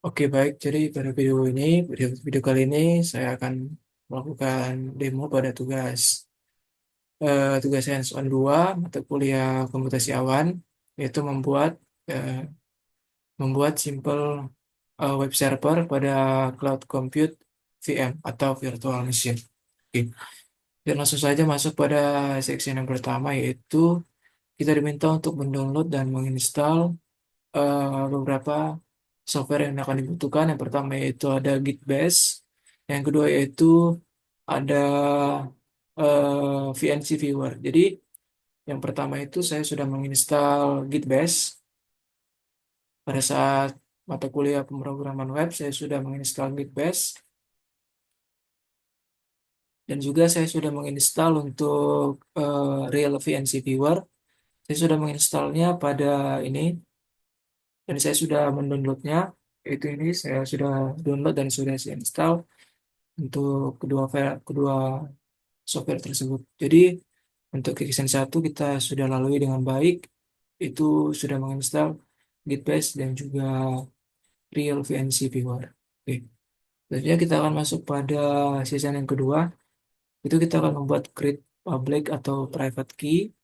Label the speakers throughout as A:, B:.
A: Oke, baik. Jadi pada video kali ini saya akan melakukan demo pada tugas hands-on 2 mata kuliah komputasi awan, yaitu eh, membuat simple web server pada cloud compute VM atau virtual machine. Oke. Dan langsung saja masuk pada section yang pertama, yaitu kita diminta untuk mendownload dan menginstal beberapa software yang akan dibutuhkan. Yang pertama yaitu ada Git Bash, yang kedua yaitu ada VNC Viewer. Jadi yang pertama itu saya sudah menginstal Git Bash pada saat mata kuliah pemrograman web. Saya sudah menginstal Git Bash dan juga saya sudah menginstal untuk Real VNC Viewer. Saya sudah menginstalnya pada ini dan saya sudah mendownloadnya. Itu ini saya sudah download dan sudah saya install untuk kedua software tersebut. Jadi untuk Kickstand 1 kita sudah lalui dengan baik, itu sudah menginstal Git Bash dan juga Real VNC Viewer. Oke. Selanjutnya kita akan masuk pada season yang kedua, itu kita akan membuat create public atau private key.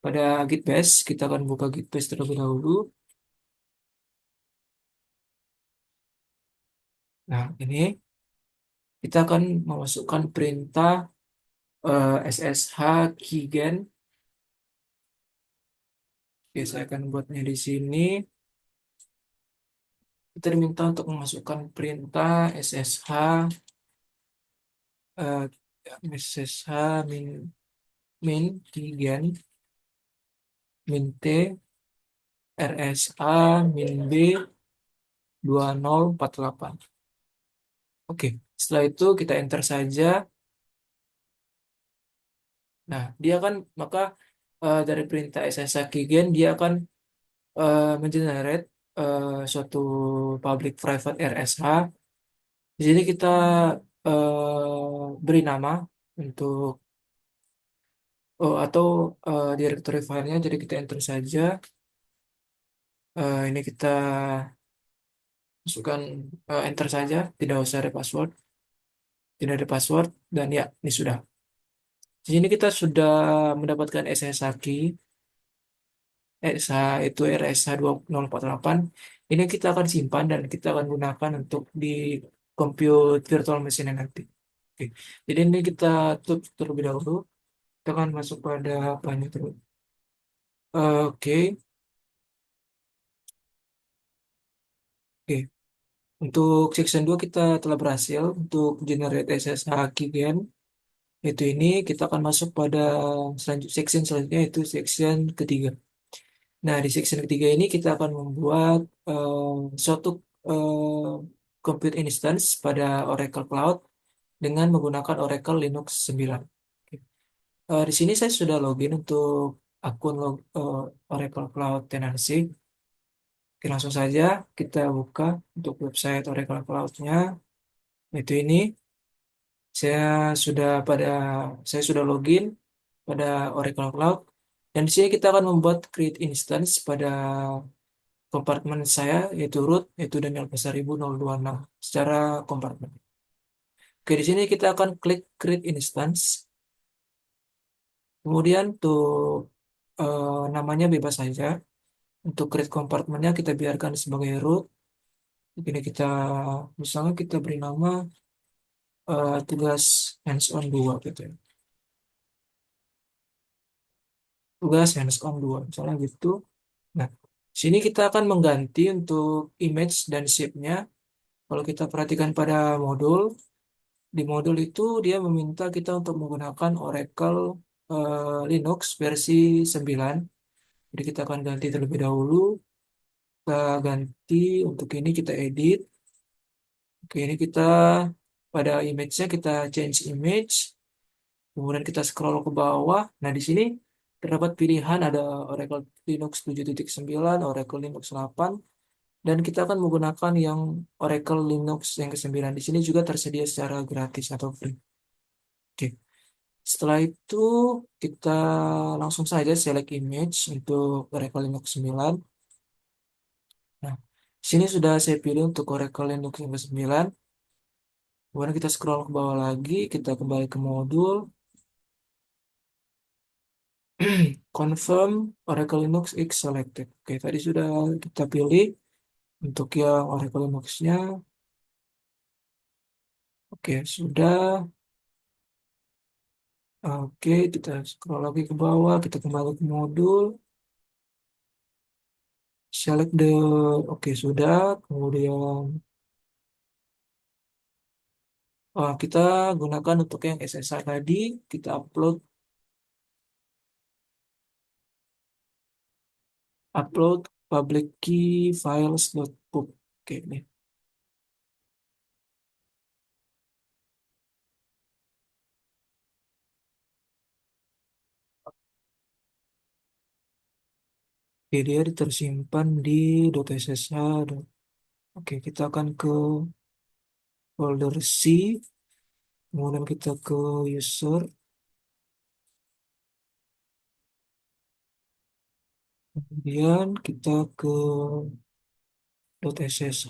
A: Pada Git Bash, kita akan buka Git Bash terlebih dahulu. Nah, ini kita akan memasukkan perintah SSH keygen. Oke, saya akan buatnya di sini. Kita diminta untuk memasukkan perintah eh, SSH min keygen min t rsa min b 2048. Oke, setelah itu kita enter saja. Nah, dia akan maka dari perintah SSH keygen dia akan mengenerate suatu public private RSH. Di sini kita beri nama untuk atau directory filenya. Jadi kita enter saja. Ini kita masukkan enter saja, tidak usah ada password, tidak ada password dan ya ini sudah. Di sini kita sudah mendapatkan SSH key, SSH itu RSH 2048. Ini kita akan simpan dan kita akan gunakan untuk di compute virtual machine nanti. Oke. Jadi ini kita tutup terlebih dahulu. Kita akan masuk pada apa terus. Oke. Oke. Untuk section 2 kita telah berhasil untuk generate SSH keygen. Itu ini kita akan masuk pada section selanjutnya, itu section ketiga. Nah, di section ketiga ini kita akan membuat suatu eh, compute instance pada Oracle Cloud dengan menggunakan Oracle Linux 9. Oke. Di sini saya sudah login untuk akun Oracle Cloud Tenancy. Oke, langsung saja kita buka untuk website Oracle Cloud-nya. Itu ini saya sudah pada saya sudah login pada Oracle Cloud dan di sini kita akan membuat create instance pada kompartemen saya yaitu root yaitu Daniel+1026 secara kompartemen. Oke, di sini kita akan klik create instance. Kemudian untuk namanya bebas saja. Untuk create kompartemennya kita biarkan sebagai root. Ini kita misalnya kita beri nama tugas hands-on 2 gitu ya. Tugas hands-on 2 misalnya gitu. Nah, sini kita akan mengganti untuk image dan shape-nya. Kalau kita perhatikan pada modul, di modul itu dia meminta kita untuk menggunakan Oracle Linux versi 9. Jadi kita akan ganti terlebih dahulu. Kita ganti untuk ini kita edit. Oke, ini kita pada image-nya kita change image. Kemudian kita scroll ke bawah. Nah, di sini terdapat pilihan ada Oracle Linux 7.9, Oracle Linux 8, dan kita akan menggunakan yang Oracle Linux yang ke-9. Di sini juga tersedia secara gratis atau free. Oke. Setelah itu kita langsung saja select image untuk Oracle Linux 9. Nah, Sini sudah saya pilih untuk Oracle Linux yang ke-9. Kemudian kita scroll ke bawah lagi, kita kembali ke modul, confirm Oracle Linux X selected. Oke, tadi sudah kita pilih untuk yang Oracle Linux-nya. Oke, sudah. Oke, kita scroll lagi ke bawah, kita kembali ke modul, select the, oke sudah. Kemudian kita gunakan untuk yang SSH tadi, kita upload public key files.pub. Oke, nih. Oke, dia tersimpan di .ssh. Oke, kita akan ke folder C, kemudian kita ke user, kemudian kita ke .ssh,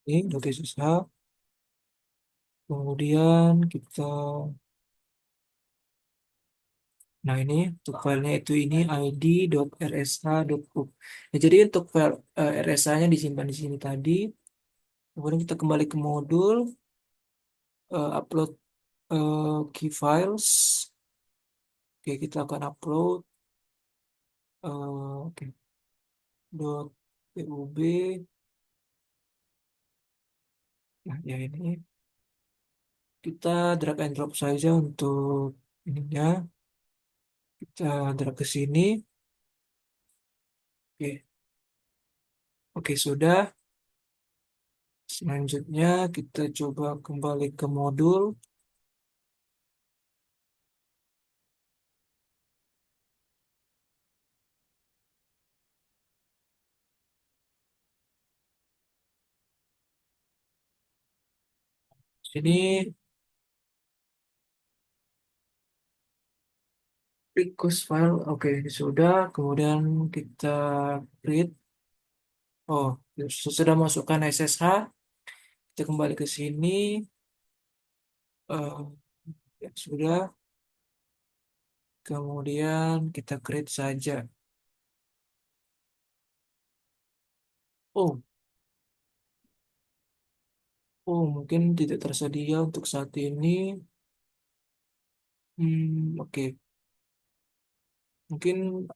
A: ini .ssh, kemudian kita, nah ini untuk filenya itu ini id.rsh.pub. Ya, jadi untuk file RSA-nya disimpan di sini tadi. Kemudian kita kembali ke modul, upload key files. Oke, kita akan upload oke, .pub. Nah, ya ini kita drag and drop saja untuk ininya. Kita drag ke sini. Oke, oke sudah. Selanjutnya kita coba kembali ke modul. Sini request file. Oke, ini sudah. Kemudian kita create. Oh, sudah masukkan SSH. Kita kembali ke sini. Eh, ya sudah. Kemudian kita create saja. Oh, oh, mungkin tidak tersedia untuk saat ini. Oke. Mungkin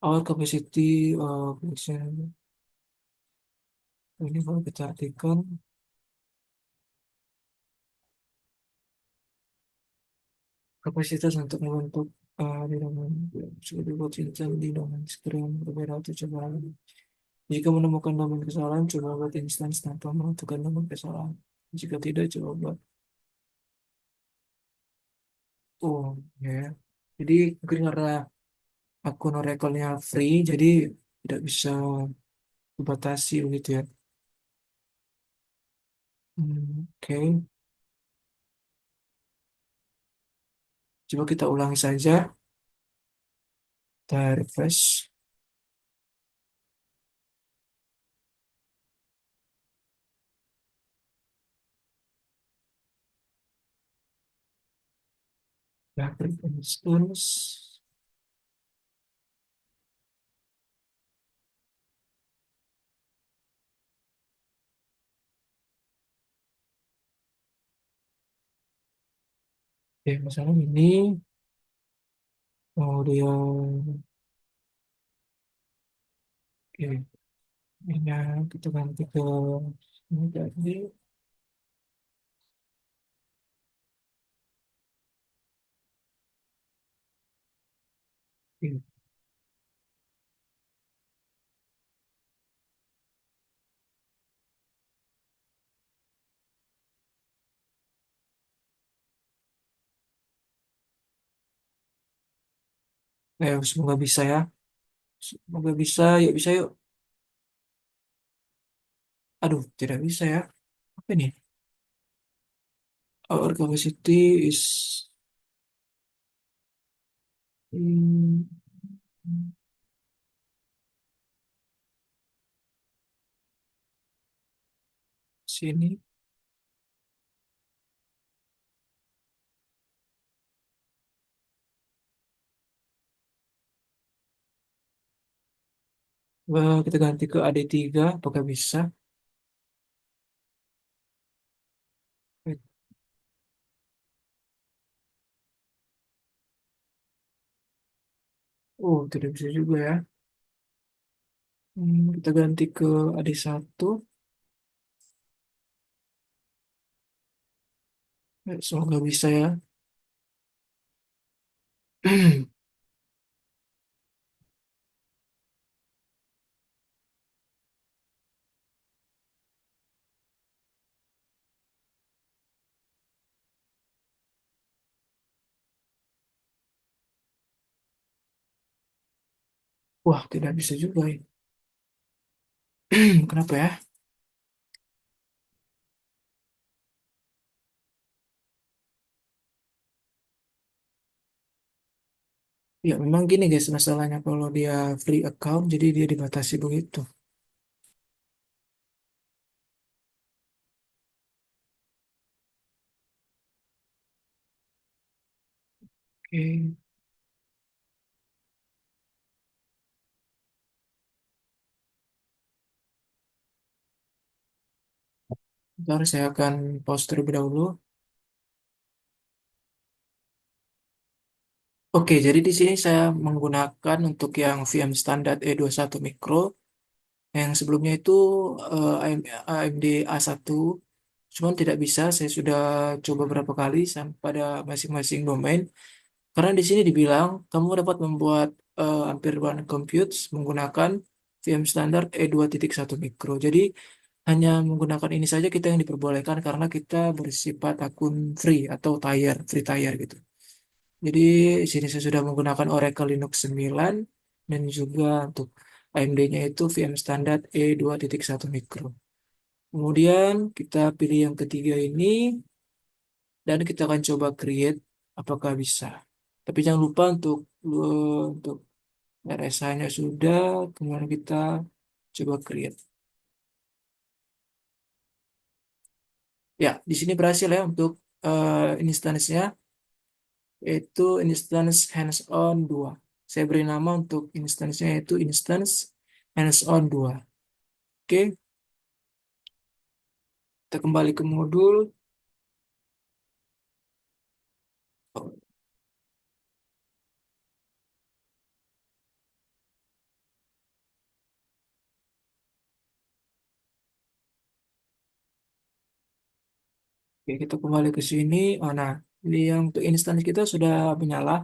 A: our capacity connection ini kalau kita artikan kapasitas untuk membentuk di domain sudah dibuat intel di domain screen berbeda atau coba lagi. Jika menemukan domain kesalahan, coba buat instance tanpa menentukan domain kesalahan. Jika tidak, coba buat. Oh, ya. Jadi mungkin karena akun Oracle-nya free, jadi tidak bisa dibatasi begitu ya. Oke. Coba kita ulangi saja. Kita refresh. Ya, create instance. Oke, misalnya ini. Kemudian, oke, ini kita ganti ke ini tadi. Oke, semoga bisa ya. Semoga bisa, yuk bisa yuk. Aduh, tidak bisa ya. Apa ini? Our capacity is hmm, sini. Wah, kita ganti ke AD3, apakah bisa? Oh, tidak bisa juga ya. Kita ganti ke AD1. Semoga bisa ya. Wah, tidak bisa juga ini. Kenapa ya? Ya, memang gini guys, masalahnya kalau dia free account, jadi dia dibatasi begitu. Oke, ntar saya akan pause terlebih dahulu. Oke, jadi di sini saya menggunakan untuk yang VM standar E21 Micro. Yang sebelumnya itu AMD A1. Cuman tidak bisa, saya sudah coba berapa kali pada masing-masing domain. Karena di sini dibilang kamu dapat membuat Ampere One Compute menggunakan VM standar E2.1 Micro. Jadi hanya menggunakan ini saja kita yang diperbolehkan karena kita bersifat akun free atau free tier gitu. Jadi di sini saya sudah menggunakan Oracle Linux 9 dan juga untuk AMD-nya itu VM standar E2.1 Micro. Kemudian kita pilih yang ketiga ini dan kita akan coba create apakah bisa. Tapi jangan lupa untuk RSA-nya sudah, kemudian kita coba create. Ya, di sini berhasil ya untuk instance-nya yaitu instance hands-on 2. Saya beri nama untuk instance-nya yaitu instance hands-on 2. Oke, kita kembali ke modul. Oke, kita kembali ke sini. Oh, nah, ini yang untuk instance kita sudah menyala.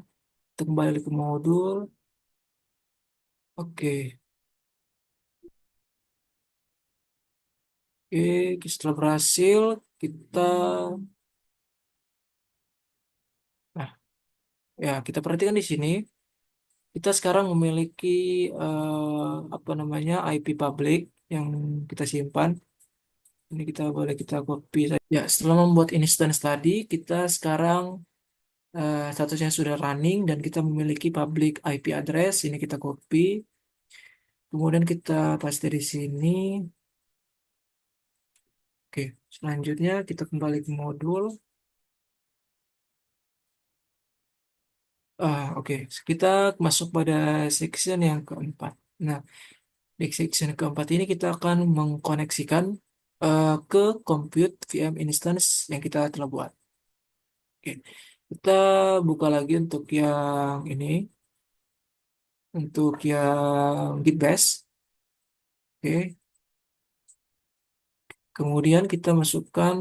A: Kita kembali ke modul. Oke, oke, setelah berhasil, kita, nah, ya kita perhatikan di sini. Kita sekarang memiliki apa namanya IP public yang kita simpan. Ini kita boleh kita copy saja. Ya, setelah membuat instance tadi, kita sekarang statusnya sudah running dan kita memiliki public IP address. Ini kita copy. Kemudian kita paste di sini. Oke, selanjutnya kita kembali ke modul. Oke, kita masuk pada section yang keempat. Nah, di section keempat ini kita akan mengkoneksikan ke compute VM instance yang kita telah buat. Oke, kita buka lagi untuk yang ini, untuk yang Git Bash. Oke, kemudian kita masukkan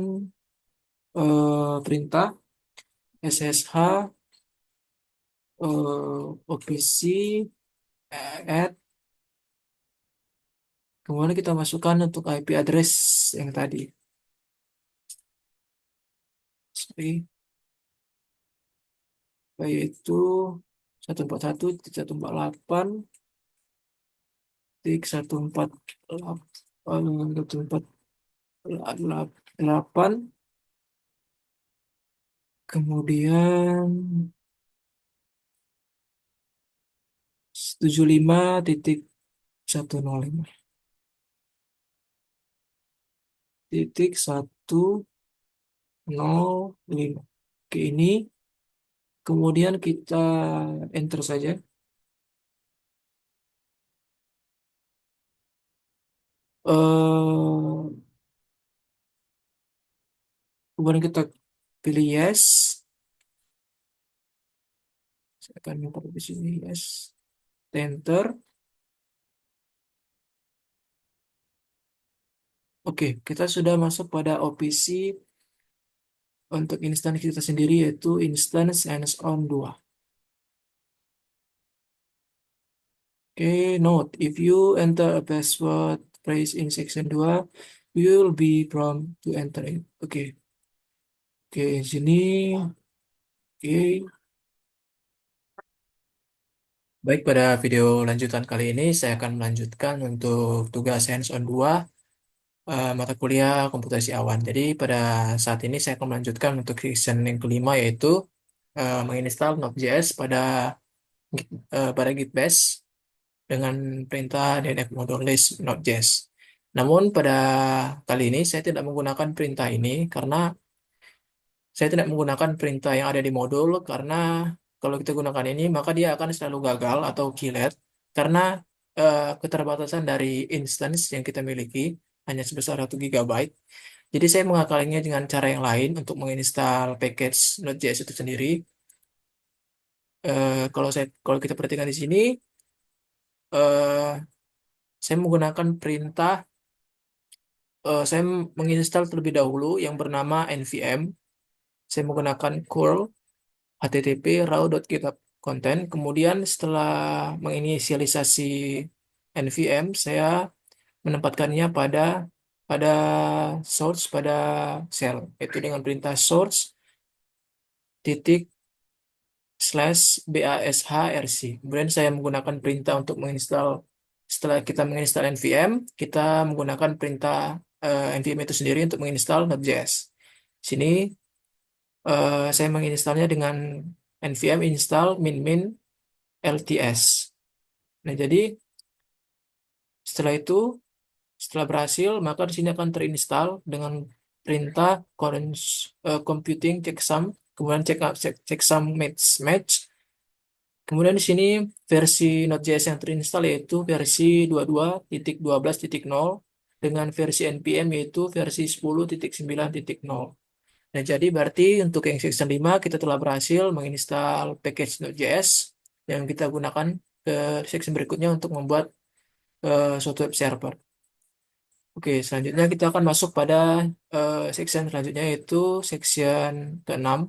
A: perintah ssh opc add. Kemudian kita masukkan untuk IP address yang tadi. Sorry, yaitu 141.148. titik 1488, kemudian 75.105 titik 105. Oke, ini kemudian kita enter saja. Kemudian kita pilih yes. Saya akan minta di sini yes. Enter. Oke, kita sudah masuk pada OPC untuk instansi kita sendiri, yaitu instance hands-on 2. Oke, note, if you enter a password phrase in section 2, you will be prompt to enter it. Oke, oke, sini. Oke. Baik, pada video lanjutan kali ini saya akan melanjutkan untuk tugas hands-on 2 mata kuliah komputasi awan. Jadi pada saat ini saya akan melanjutkan untuk section yang kelima, yaitu menginstal Node.js pada Git Bash dengan perintah dnf module list Node.js. Namun pada kali ini saya tidak menggunakan perintah ini karena saya tidak menggunakan perintah yang ada di modul, karena kalau kita gunakan ini maka dia akan selalu gagal atau kilet karena keterbatasan dari instance yang kita miliki hanya sebesar 1 GB. Jadi saya mengakalinya dengan cara yang lain untuk menginstal package Node.js itu sendiri. Kalau kita perhatikan di sini, eh, saya menggunakan perintah. Saya menginstal terlebih dahulu yang bernama nvm. Saya menggunakan curl http raw.github content. Kemudian setelah menginisialisasi nvm, saya menempatkannya pada source, pada shell, yaitu dengan perintah source titik slash bashrc. Kemudian saya menggunakan perintah untuk menginstal. Setelah kita menginstal nvm, kita menggunakan perintah nvm itu sendiri untuk menginstal Node.js. Sini saya menginstalnya dengan nvm install min lts. Nah, jadi setelah itu, setelah berhasil, maka di sini akan terinstall dengan perintah computing checksum, kemudian checksum match. Kemudian di sini versi Node.js yang terinstall yaitu versi 22.12.0 dengan versi npm yaitu versi 10.9.0. Nah, jadi berarti untuk yang section 5 kita telah berhasil menginstal package Node.js yang kita gunakan ke section berikutnya untuk membuat suatu web server. Oke, selanjutnya kita akan masuk pada section selanjutnya, yaitu section ke-6.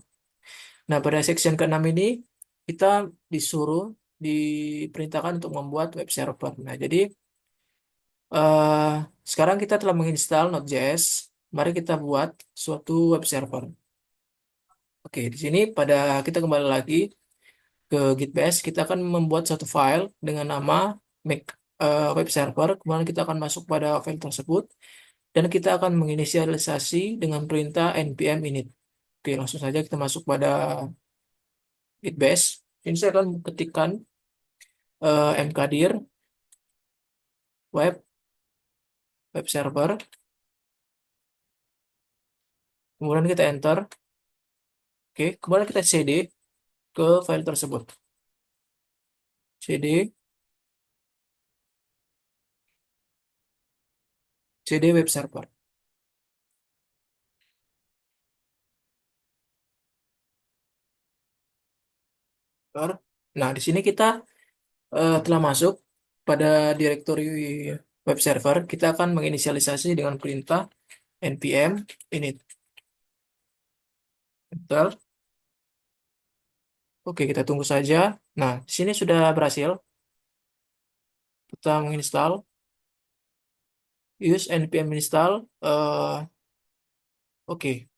A: Nah, pada section ke-6 ini kita diperintahkan untuk membuat web server. Nah, jadi eh, sekarang kita telah menginstal Node.js. Mari kita buat suatu web server. Oke, di sini kita kembali lagi ke Git Bash. Kita akan membuat satu file dengan nama make web server. Kemudian kita akan masuk pada file tersebut dan kita akan menginisialisasi dengan perintah npm init. Oke, langsung saja kita masuk pada Git Bash. Ini saya akan ketikkan mkdir web server. Kemudian kita enter. Oke, kemudian kita cd ke file tersebut. cd web server. Nah, di sini kita telah masuk pada directory web server. Kita akan menginisialisasi dengan perintah npm init. Enter. Oke, kita tunggu saja. Nah, di sini sudah berhasil. Kita menginstal. Use npm install. Oke,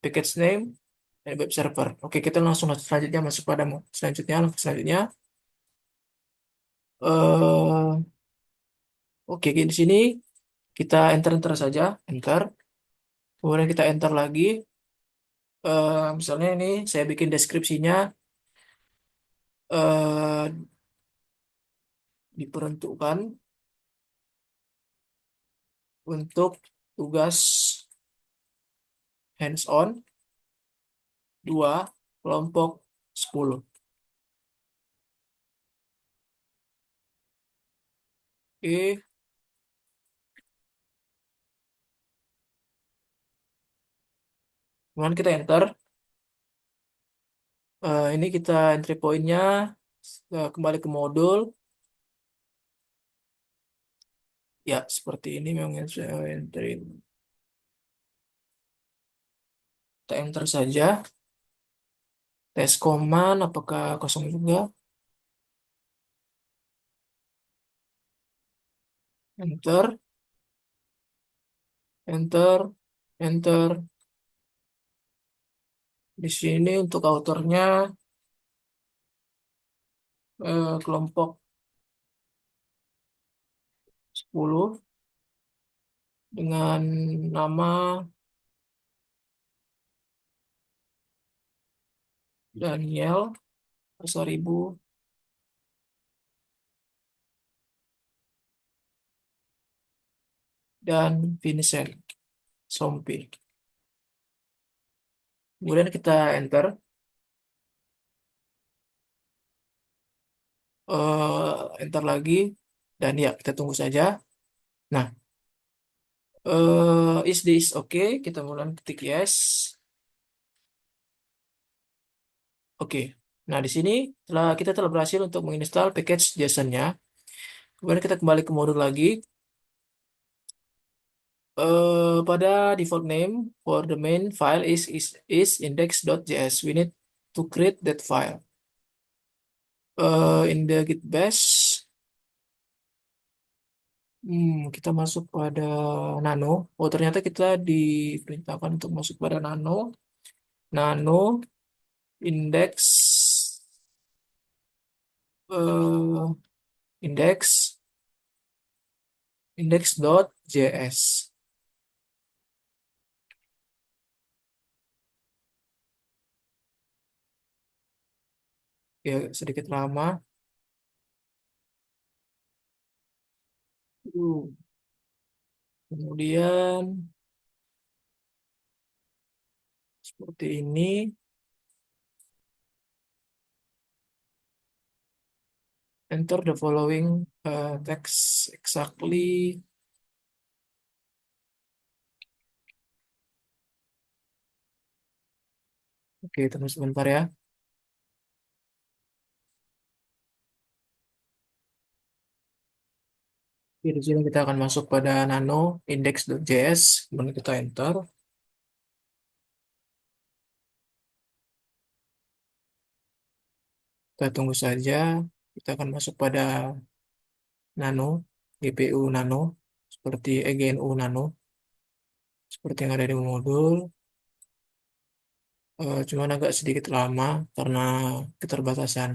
A: package name dan web server. Oke, kita langsung selanjutnya masuk pada selanjutnya. Oke, di sini kita enter saja, enter. Kemudian kita enter lagi. Misalnya ini saya bikin deskripsinya eh, diperuntukkan untuk tugas hands-on 2 kelompok 10. Oke, kemudian kita enter. Ini kita entry point-nya kembali ke modul. Ya, seperti ini memang yang saya enter. Kita enter saja. Tes command apakah kosong juga? Enter, enter, enter. Di sini untuk autornya kelompok 10 dengan nama Daniel Pasaribu dan Vincent Sompi. Kemudian kita enter. Enter lagi. Dan ya, kita tunggu saja. Nah, is this okay? Kita mulai ketik yes. Oke. Nah, di sini kita telah berhasil untuk menginstal package JSON-nya. Kemudian kita kembali ke modul lagi. Pada default name for the main file is index.js. We need to create that file. In the git bash, kita masuk pada nano. Oh, ternyata kita diperintahkan untuk masuk pada nano index eh, index.js. Ya, sedikit lama. Uh, Kemudian seperti ini. Enter the following text exactly. Oke, tunggu sebentar ya. Oke, di sini kita akan masuk pada nano index.js. Kemudian kita enter. Kita tunggu saja. Kita akan masuk pada nano, GPU nano, seperti EGNU nano, seperti yang ada di modul. Cuman agak sedikit lama karena keterbatasan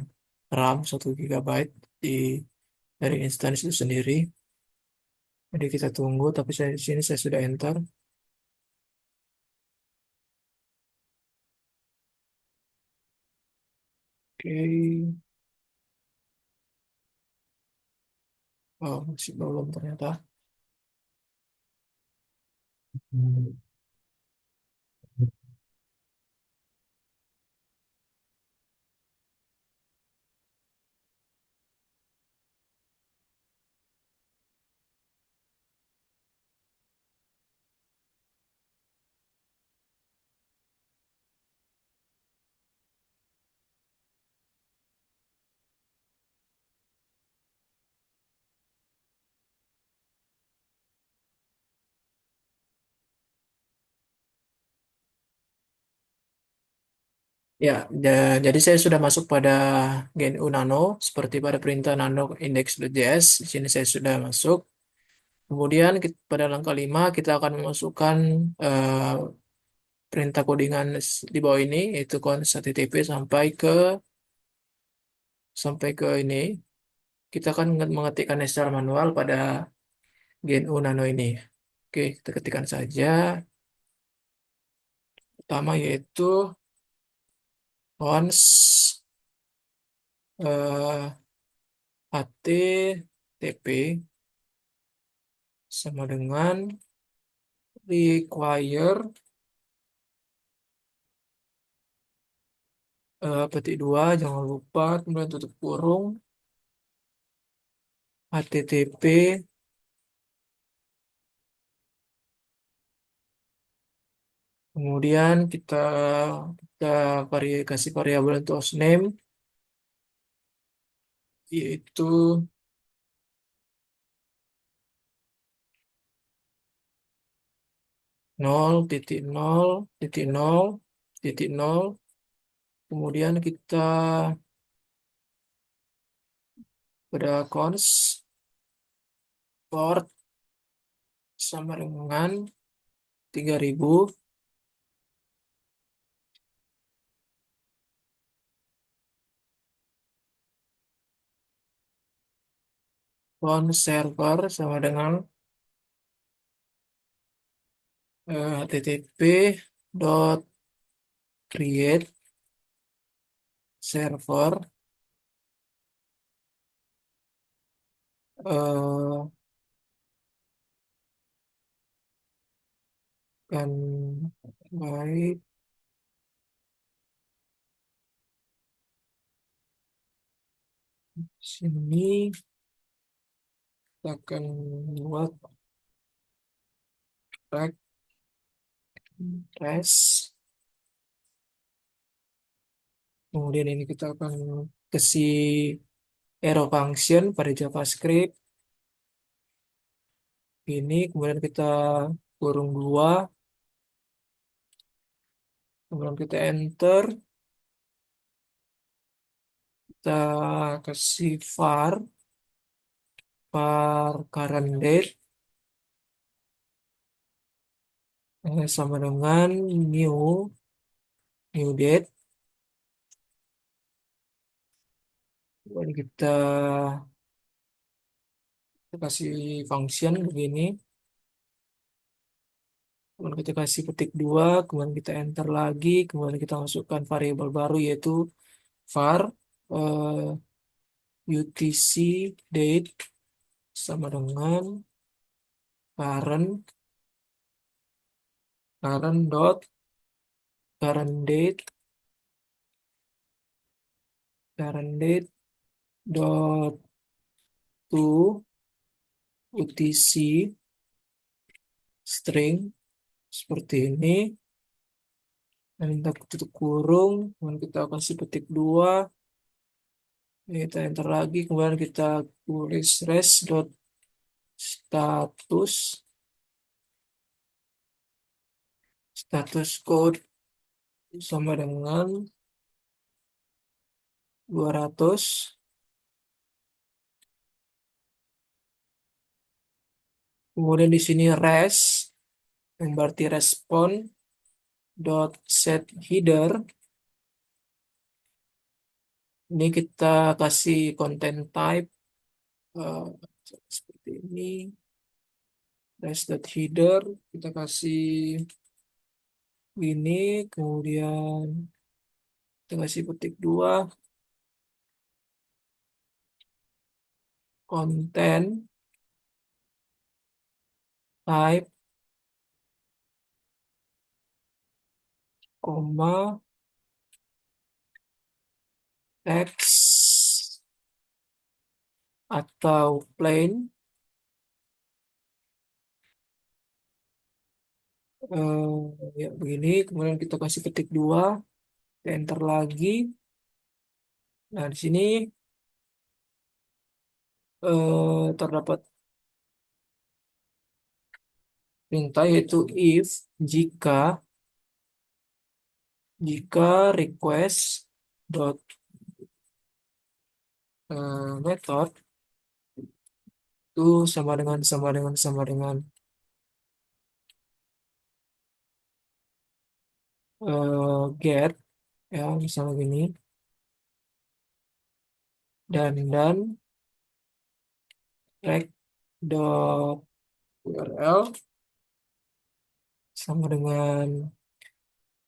A: RAM 1 GB di dari instansi itu sendiri. Jadi kita tunggu, tapi di sini saya sudah enter. Oke. Oh, masih belum ternyata. Ya, jadi saya sudah masuk pada GNU Nano seperti pada perintah nano index.js. Di sini saya sudah masuk. Kemudian pada langkah 5 kita akan memasukkan eh, perintah codingan di bawah ini yaitu const http sampai ke ini. Kita akan mengetikkan secara manual pada gen U nano ini. Oke, kita ketikkan saja. Pertama yaitu cons eh, HTTP sama dengan require petik dua, jangan lupa kemudian tutup kurung HTTP, kemudian kita kasih variabel untuk hostname yaitu 0.0.0.0, kemudian kita pada cons port sama dengan 3000, cons server sama dengan http dot create server eh, dan baik sini kita akan buat res, kemudian ini kita akan kasih arrow function pada JavaScript ini, kemudian kita kurung dua, kemudian kita enter, kita kasih var current date sama dengan new new date, kemudian kita kasih function begini, kemudian kita kasih petik dua, kemudian kita enter lagi, kemudian kita masukkan variabel baru yaitu var UTC date sama dengan current current dot current date dot to UTC string seperti ini, dan kita tutup kurung, kemudian kita kasih petik dua, kita enter lagi, kemudian kita tulis res dot status code sama dengan 200, kemudian di sini res yang berarti respon dot set header, ini kita kasih content type eh, seperti ini, res dot header kita kasih ini, kemudian kita kasih petik dua, content type koma text atau plain, ya begini, kemudian kita kasih petik dua, kita enter lagi. Nah di sini terdapat perintah yaitu if jika request dot method itu sama dengan get, ya misalnya gini, dan track dot URL sama dengan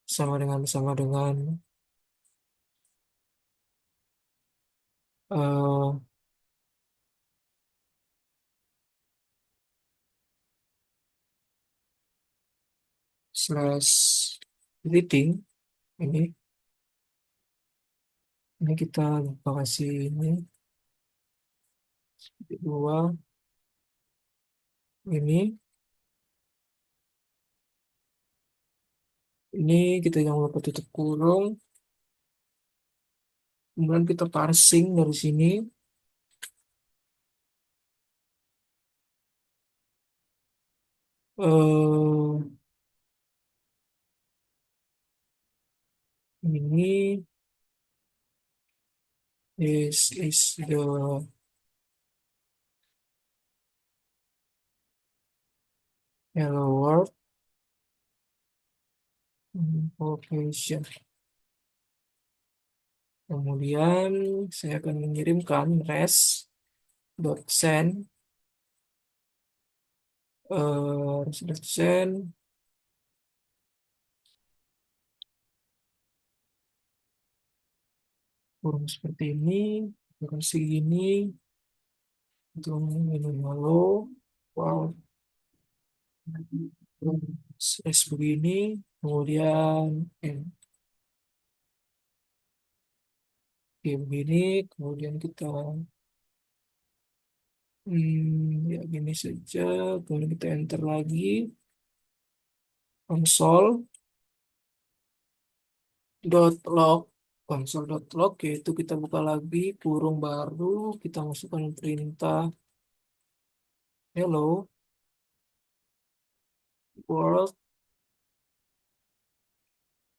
A: sama dengan eh, slash editing ini kita lupa kasih ini dua ini ini kita jangan lupa tutup kurung, kemudian kita parsing dari sini. eh ini is the hello world information. Kemudian saya akan mengirimkan res.send res.send kurung seperti ini, kurung segini, itu ini halo, wow, es begini, kemudian begini, kemudian kita ya gini saja, kemudian kita enter lagi console.log console.log, yaitu kita buka lagi kurung baru, kita masukkan perintah hello world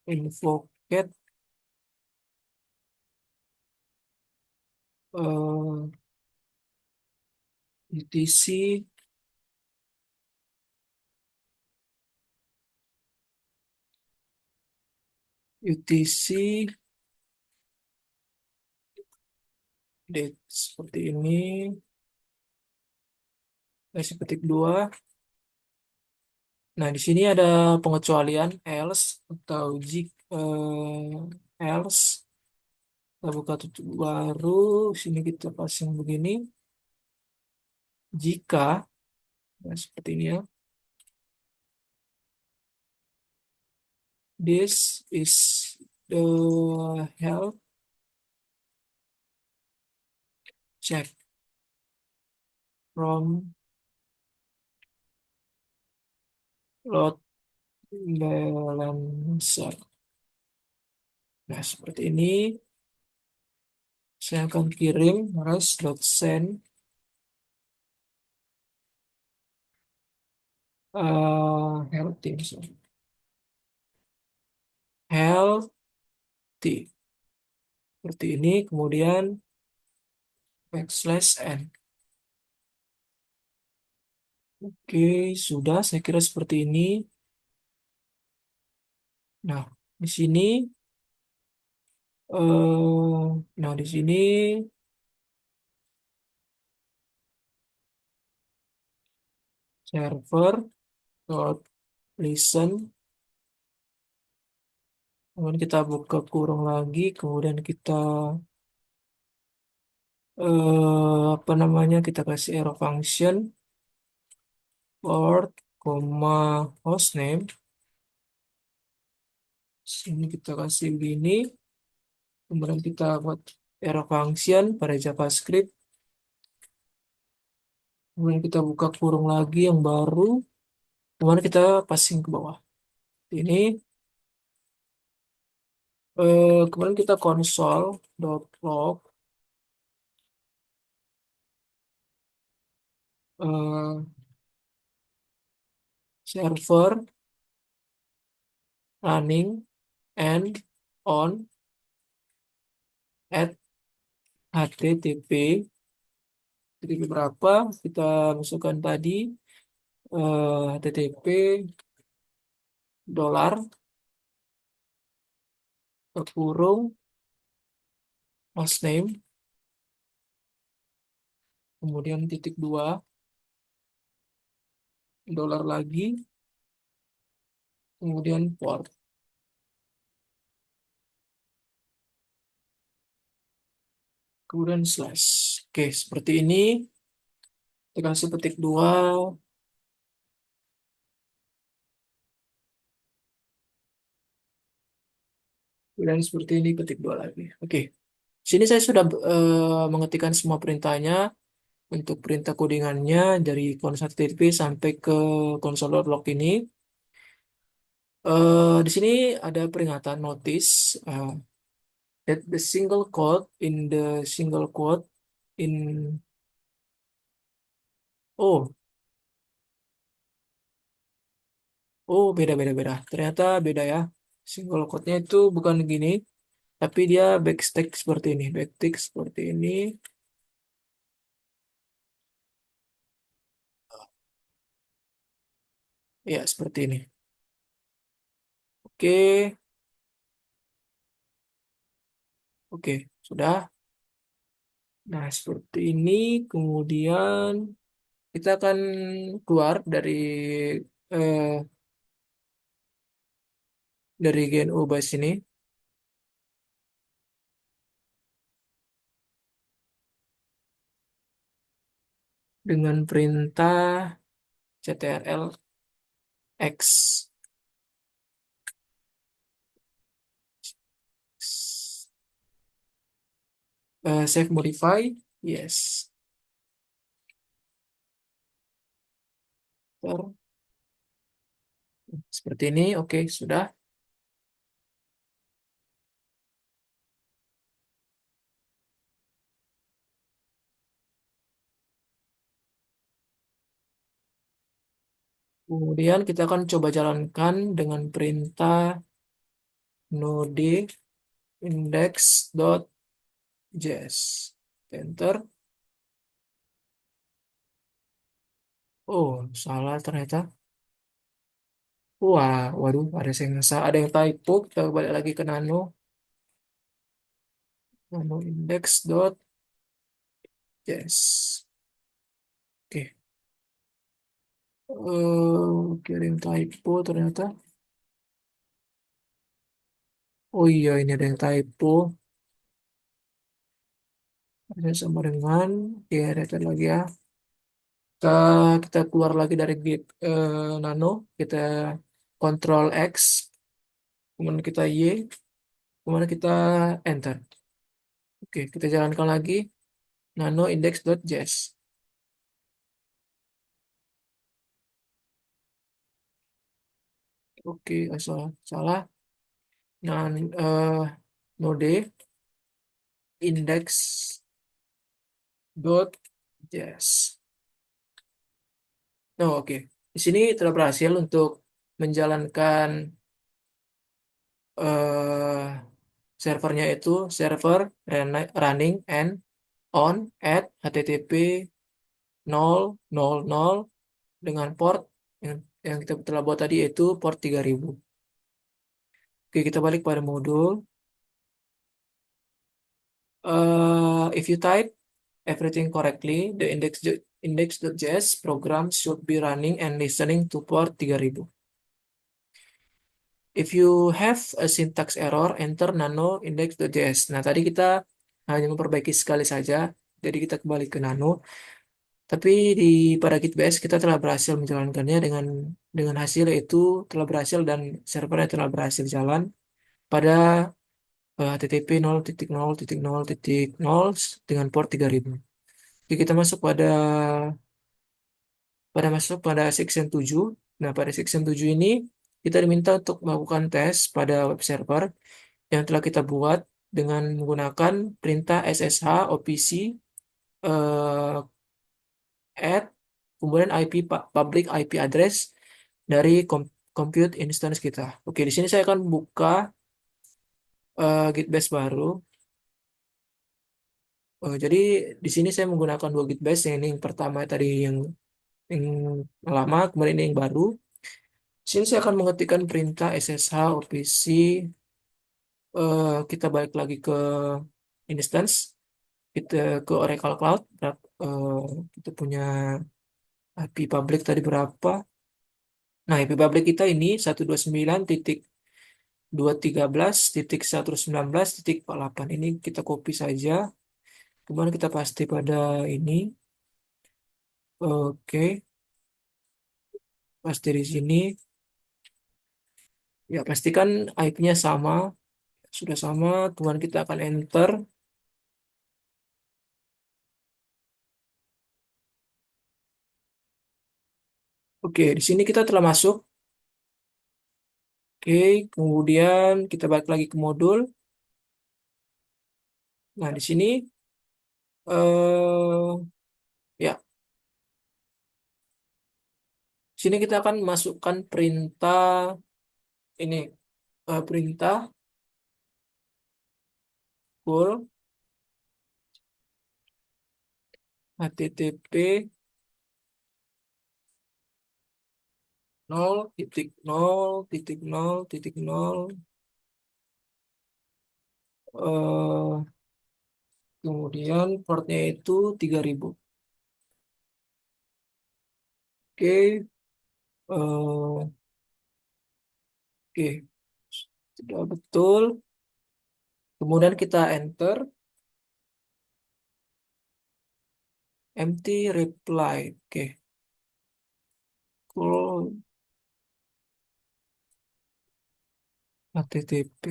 A: invocat eh, UTC UTC date seperti ini, petik dua. Nah, di sini ada pengecualian else atau jika else kita buka tutup baru, sini kita pasang begini. Jika seperti ini ya, this is the health check from load balancer. Nah, seperti ini saya akan kirim res.send health teams health seperti ini, kemudian backslash n. Oke, sudah saya kira seperti ini. Nah, di sini di sini server dot listen, kemudian kita buka kurung lagi, kemudian kita apa namanya, kita kasih arrow function port, hostname. Sini kita kasih begini, kemudian kita buat arrow function pada JavaScript, kemudian kita buka kurung lagi yang baru, kemudian kita passing ke bawah ini. Kemudian kita console.log eh, server running and on at http titik berapa kita masukkan tadi, http dolar kurung hostname, kemudian titik dua dolar lagi, kemudian port, kemudian slash. Oke, seperti ini. Kita kasih petik dua, kemudian seperti ini petik dua lagi. Oke, sini saya sudah mengetikkan semua perintahnya untuk perintah codingannya dari konsol HTTP sampai ke konsol log ini. Di sini ada peringatan notice that the single quote in the single quote in oh beda beda beda. Ternyata beda ya. Single quote-nya itu bukan gini, tapi dia backstack seperti ini. Backtick seperti ini. Ya, seperti ini. Oke, oke, sudah. Nah, seperti ini. Kemudian kita akan keluar eh, dari GNU base ini dengan perintah ctrl x. Save modify, yes. Ntar, seperti ini, oke, sudah. Kemudian kita akan coba jalankan dengan perintah node index.js. Enter. Oh, salah ternyata. Wah, waduh, ada yang typo. Kita balik lagi ke nano index.js. Oke. Oke, ada yang typo ternyata. Oh iya, ini ada yang typo. Ada sama dengan, ya, ada lagi ya. Kita, kita keluar lagi dari git nano, kita Ctrl X, kemudian kita Y, kemudian kita enter. Oke, kita jalankan lagi nano index.js. Oke, salah. Nah, node index.js. Oh, oke. Di sini telah berhasil untuk menjalankan eh, servernya itu server running and on at http 000 dengan port yang kita telah buat tadi yaitu port 3000. Oke, kita balik pada modul. If you type everything correctly, the index.js program should be running and listening to port 3000. If you have a syntax error, enter nano index.js. Nah, tadi kita hanya memperbaiki sekali saja, jadi kita kembali ke nano. Tapi pada Gitbase kita telah berhasil menjalankannya dengan hasil yaitu telah berhasil dan servernya telah berhasil jalan pada HTTP 0.0.0.0 dengan port 3000. Oke, kita masuk pada section 7. Nah, pada section 7 ini kita diminta untuk melakukan tes pada web server yang telah kita buat dengan menggunakan perintah SSH OPC eh, add kemudian public IP address dari compute instance kita. Oke, di sini saya akan buka Gitbase baru. Jadi di sini saya menggunakan dua Gitbase, yang ini yang pertama tadi yang lama, kemudian ini yang baru. Di sini saya akan mengetikkan perintah SSH OPC. Kita balik lagi ke instance, kita ke Oracle Cloud. Kita punya IP public tadi berapa? Nah, IP public kita ini 129.213.119.48. Ini kita copy saja. Kemudian kita paste pada ini. Oke, paste di sini. Ya, pastikan IP-nya sama. Sudah sama, kemudian kita akan enter. Oke, di sini kita telah masuk. Oke, kemudian kita balik lagi ke modul. Nah, di sini ya, di sini kita akan masukkan perintah ini, perintah full http 0.0.0.0 eh, kemudian portnya itu 3000. Oke, oke, sudah betul. Kemudian kita enter empty reply. Oke, full http.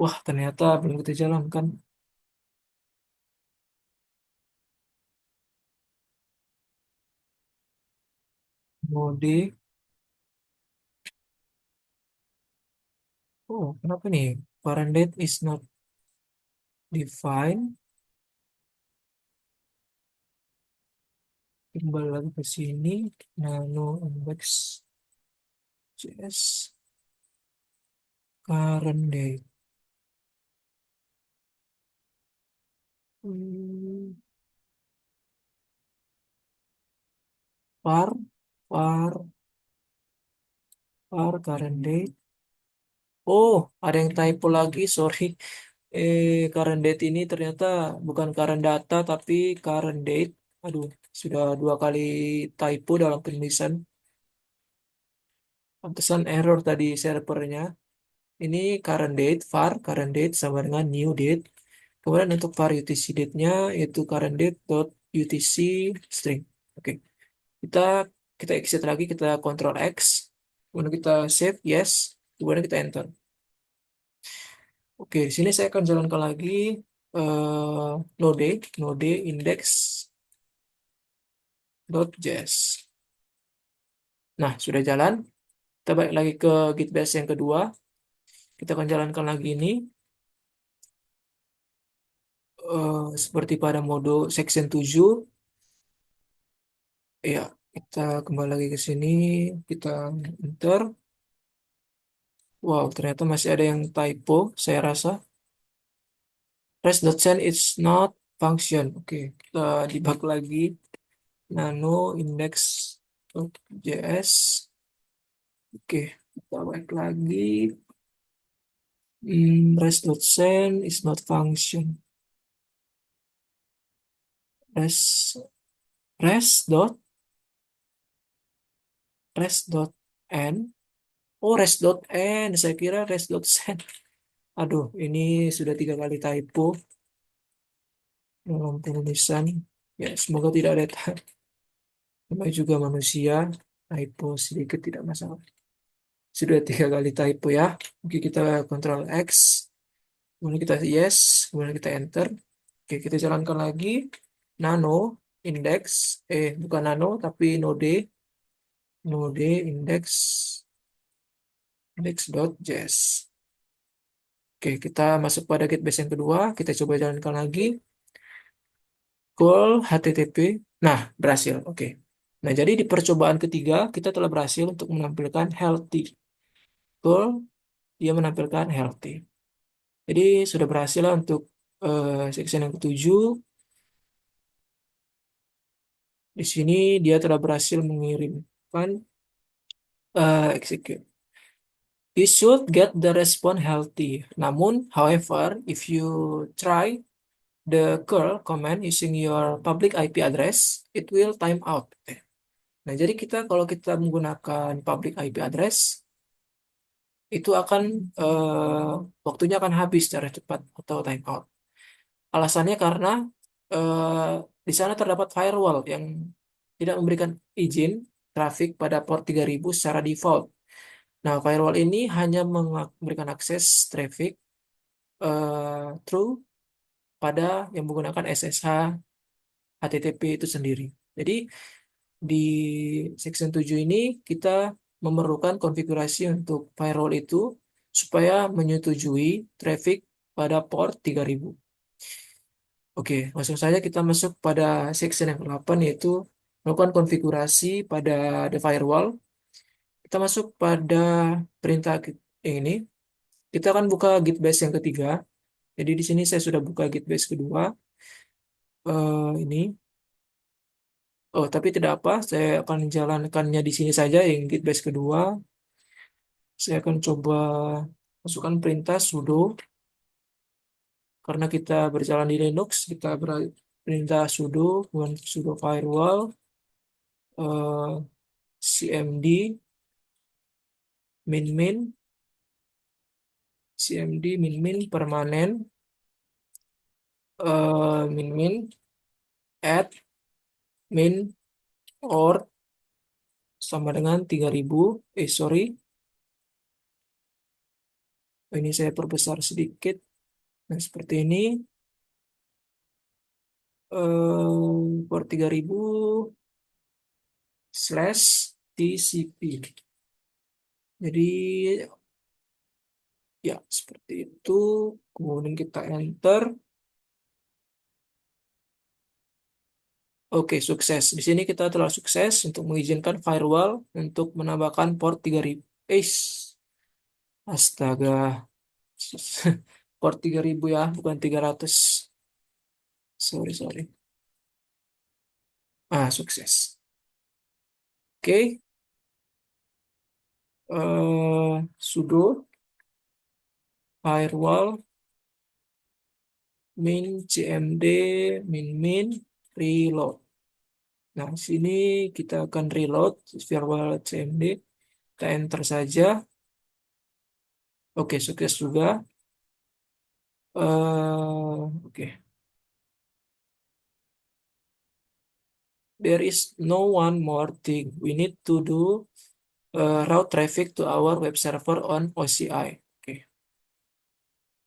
A: Wah, ternyata belum kita jalankan. Mode. Oh, kenapa nih? Current date is not defined. Kembali lagi ke sini. Nano index JS current date. Hmm, var, var, var current date. Oh, ada yang typo lagi. Sorry. Current date ini ternyata bukan current data tapi current date. Aduh, sudah dua kali typo dalam penulisan. Pantesan error tadi servernya. Ini current date, var, current date sama dengan new date. Kemudian untuk var UTC date-nya yaitu current date dot UTC string. Oke, kita kita exit lagi, kita Ctrl X, kemudian kita save yes, kemudian kita enter. Oke, di sini saya akan jalankan lagi node node index dot js. Nah, sudah jalan. Kita balik lagi ke git bash yang kedua. Kita akan jalankan lagi ini seperti pada mode section 7. Ya, kita kembali lagi ke sini, kita enter. Wow, ternyata masih ada yang typo, saya rasa. Rest.send is not function. Oke, kita debug lagi. Nano index.js. Oke, kita balik lagi. Rest.send is not function. Rest, rest dot, rest dot n. Oh, rest dot n. Saya kira rest dot send. Aduh, ini sudah tiga kali typo dalam penulisan. Ya, semoga tidak ada namanya juga manusia. Typo sedikit tidak masalah. Sudah tiga kali typo ya. Oke, kita Ctrl X. Kemudian kita yes. Kemudian kita enter. Oke, kita jalankan lagi. Nano index. Bukan nano, tapi node. Node index.js. Oke, kita masuk pada Getbase yang kedua. Kita coba jalankan lagi. Call HTTP. Nah, berhasil. Oke. Nah, jadi di percobaan ketiga, kita telah berhasil untuk menampilkan healthy. Call, dia menampilkan healthy. Jadi, sudah berhasil lah untuk section yang ketujuh. Di sini, dia telah berhasil mengirimkan execute. you should get the response healthy. Namun, however, if you try the curl command using your public IP address, it will time out. Nah, jadi kita kalau kita menggunakan public IP address, itu akan waktunya akan habis secara cepat atau time out. Alasannya karena eh, di sana terdapat firewall yang tidak memberikan izin trafik pada port 3000 secara default. Nah, firewall ini hanya memberikan akses traffic through pada yang menggunakan SSH HTTP itu sendiri. Jadi di section 7 ini kita memerlukan konfigurasi untuk firewall itu supaya menyetujui traffic pada port 3000. Oke, langsung saja kita masuk pada section yang ke-8 yaitu melakukan konfigurasi pada the firewall. Kita masuk pada perintah yang ini. Kita akan buka Git Bash yang ketiga. Jadi di sini saya sudah buka Git Bash kedua. Ini. Oh, tapi tidak apa. Saya akan menjalankannya di sini saja yang Git Bash kedua. Saya akan coba masukkan perintah sudo. Karena kita berjalan di Linux, kita perintah sudo, kemudian sudo firewall, cmd, min cmd min permanen, min add min or sama dengan 3000. Sorry, ini saya perbesar sedikit. Nah, seperti ini. Port 3000 slash TCP. Jadi ya seperti itu. Kemudian kita enter. Oke, sukses. Di sini kita telah sukses untuk mengizinkan firewall untuk menambahkan port 3000. Astaga. Port 3000 ya, bukan 300. Sorry, sorry. Sukses. Oke. Sudo firewall min cmd min reload. Nah, sini kita akan reload firewall cmd. Kita enter saja. Oke, sukses juga. Oke. There is no one more thing. We need to do route traffic to our web server on OCI. Oke.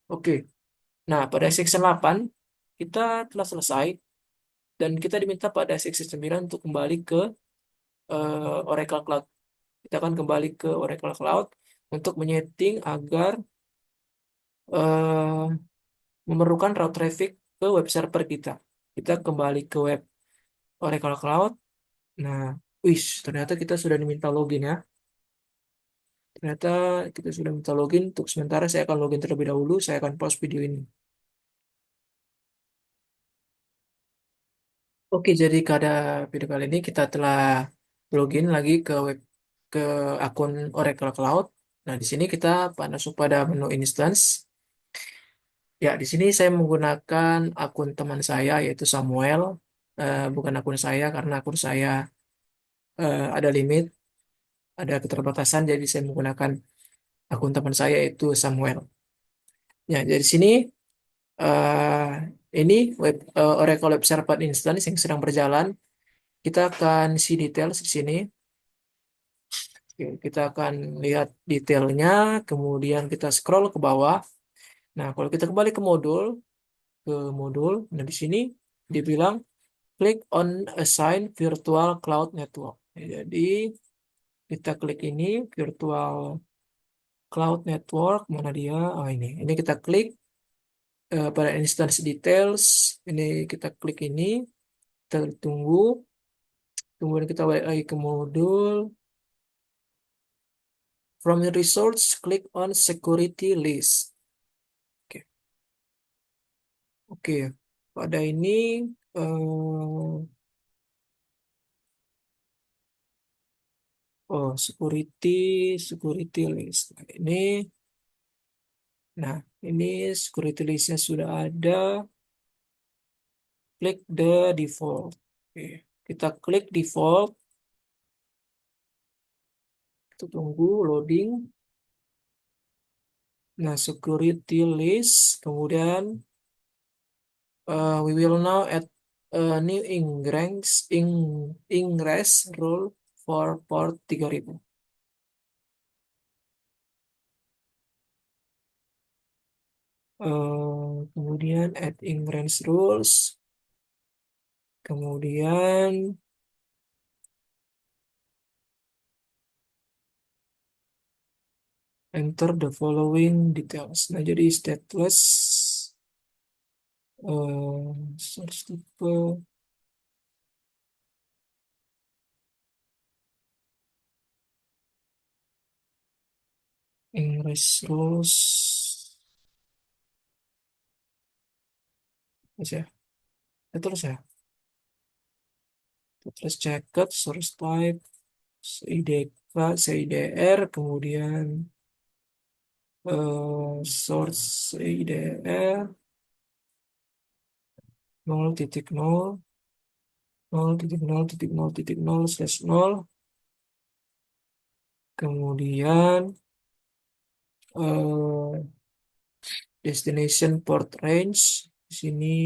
A: Oke. Nah, pada section 8 kita telah selesai dan kita diminta pada section 9 untuk kembali ke Oracle Cloud. Kita akan kembali ke Oracle Cloud untuk menyeting agar eh, memerlukan route traffic ke web server kita. Kita kembali ke web Oracle Cloud. Nah, ternyata kita sudah diminta login ya. Ternyata kita sudah minta login. Untuk sementara saya akan login terlebih dahulu. Saya akan pause video ini. Oke, jadi pada video kali ini kita telah login lagi ke web ke akun Oracle Cloud. Nah, di sini kita masuk pada menu instance. Ya, di sini saya menggunakan akun teman saya yaitu Samuel. Bukan akun saya karena akun saya ada limit, ada keterbatasan. Jadi saya menggunakan akun teman saya yaitu Samuel. Ya, jadi sini eh, ini Oracle Web Server Instance yang sedang berjalan. Kita akan see details di sini. Oke, kita akan lihat detailnya, kemudian kita scroll ke bawah. Nah, kalau kita kembali ke modul, nah di sini dibilang klik on assign virtual cloud network. Ya, jadi kita klik ini virtual cloud network, mana dia? Oh ini. Ini kita klik pada instance details. Ini kita klik ini, kita tunggu, kemudian kita balik lagi ke modul. From the resource, click on security list. Oke, oke. Pada ini eh, Oh, security list. Nah, ini security listnya sudah ada. Klik the default. Oke, kita klik default. Kita tunggu loading. Nah, security list. Kemudian we will now add a new ingress rule for port 3000. Kemudian add ingress rules. Kemudian enter the following details. Nah, jadi stateless, source type, ingress rules, terus ya, terus ya, terus checked, source type, CIDK, CIDR, kemudian source CIDR 0.0 0.0.0/0, kemudian eh, destination port range di sini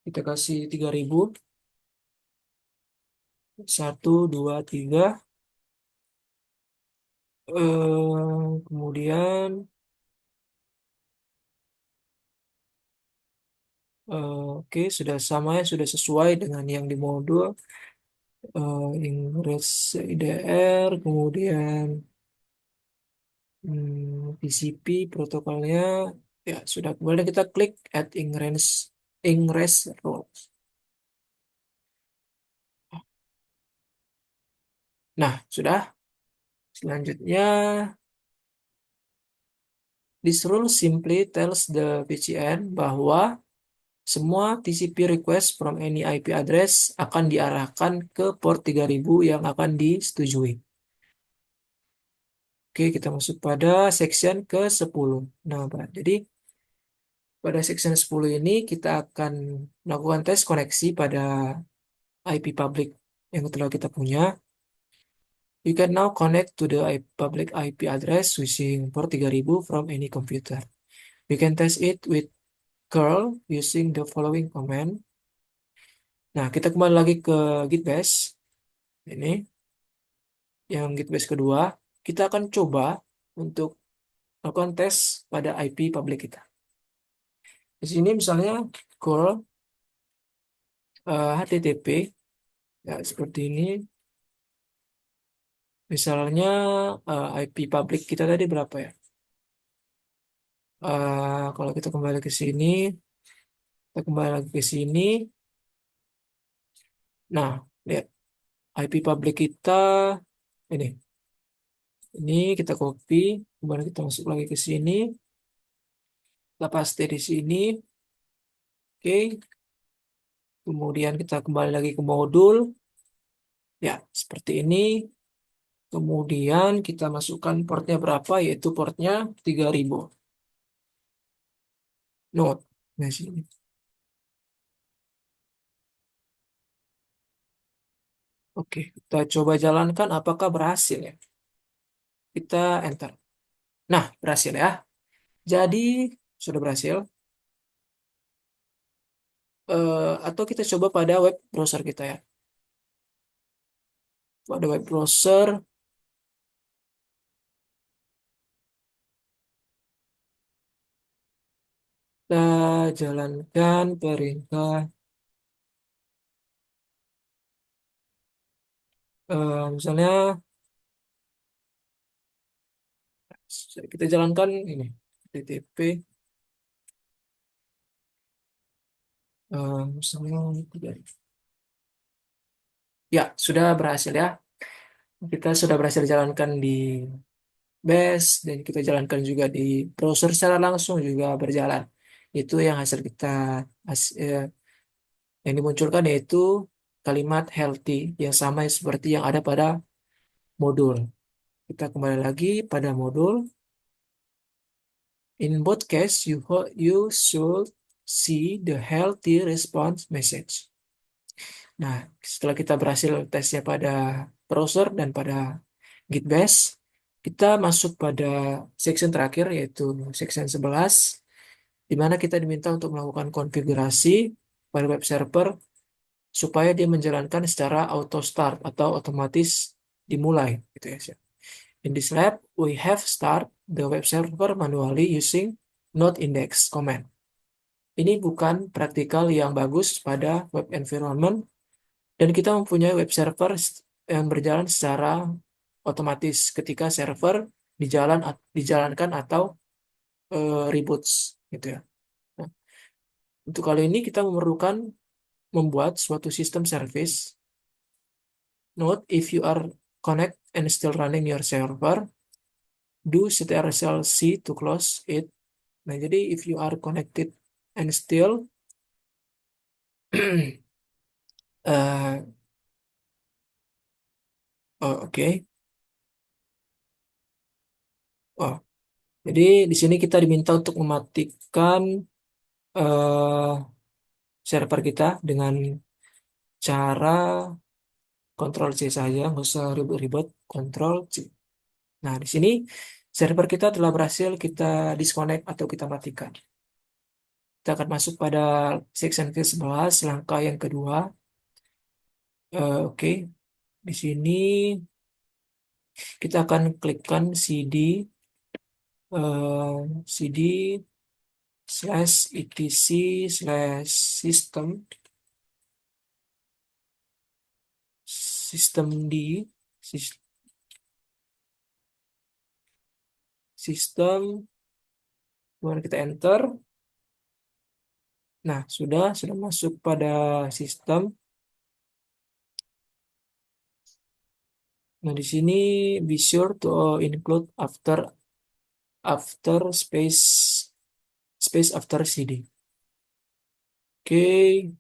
A: kita kasih 3000, 1 2 3. Kemudian oke, sudah sama ya, sudah sesuai dengan yang di modul. Ingress IDR, kemudian TCP protokolnya ya sudah. Kemudian kita klik add ingress role. Nah, sudah. Selanjutnya, this rule simply tells the VCN bahwa semua TCP request from any IP address akan diarahkan ke port 3000 yang akan disetujui. Oke, kita masuk pada section ke-10. Nah, Pak, jadi pada section 10 ini kita akan melakukan tes koneksi pada IP public yang telah kita punya. You can now connect to the public IP address using port 3000 from any computer. We can test it with curl using the following command. Nah, kita kembali lagi ke Git Bash. Ini yang Git Bash kedua. Kita akan coba untuk melakukan tes pada IP public kita. Di sini misalnya curl HTTP ya seperti ini. Misalnya IP public kita tadi berapa ya? Kalau kita kembali ke sini, kita kembali lagi ke sini. Nah, lihat IP public kita ini. Ini kita copy, kemudian kita masuk lagi ke sini. Kita paste di sini. Oke. Kemudian kita kembali lagi ke modul. Ya, seperti ini. Kemudian kita masukkan portnya berapa, yaitu portnya 3000. Note. Nah, sini. Oke, kita coba jalankan apakah berhasil ya. Kita enter. Nah, berhasil ya. Jadi, sudah berhasil. Atau kita coba pada web browser kita ya. Pada web browser, kita jalankan perintah. Misalnya, kita jalankan ini. HTTP. Misalnya, ya, sudah berhasil ya. Kita sudah berhasil jalankan di Bash dan kita jalankan juga di browser secara langsung juga berjalan. Itu yang hasil kita yang dimunculkan yaitu kalimat healthy yang sama seperti yang ada pada modul. Kita kembali lagi pada modul. In both case, you should see the healthy response message. Nah, setelah kita berhasil tesnya pada browser dan pada Git Bash, kita masuk pada section terakhir yaitu section 11, di mana kita diminta untuk melakukan konfigurasi pada web server supaya dia menjalankan secara auto start atau otomatis dimulai gitu ya. In this lab, we have start the web server manually using node index command. Ini bukan praktikal yang bagus pada web environment dan kita mempunyai web server yang berjalan secara otomatis ketika server dijalankan atau reboots gitu ya. Nah, untuk kali ini kita memerlukan membuat suatu sistem service. Note if you are connect and still running your server, do ctrl C to close it. Nah, jadi if you are connected and still uh, oh, oke. Oh, jadi di sini kita diminta untuk mematikan eh, server kita dengan cara Ctrl C saja, nggak usah ribet-ribet, Ctrl C. Nah, di sini server kita telah berhasil kita disconnect atau kita matikan. Kita akan masuk pada section ke-11, langkah yang kedua. Oke, di sini kita akan klikkan cd slash etc slash systemd sis- sistem, kemudian kita enter. Nah, sudah masuk pada sistem. Nah, di sini be sure to include after space after cd. Oke,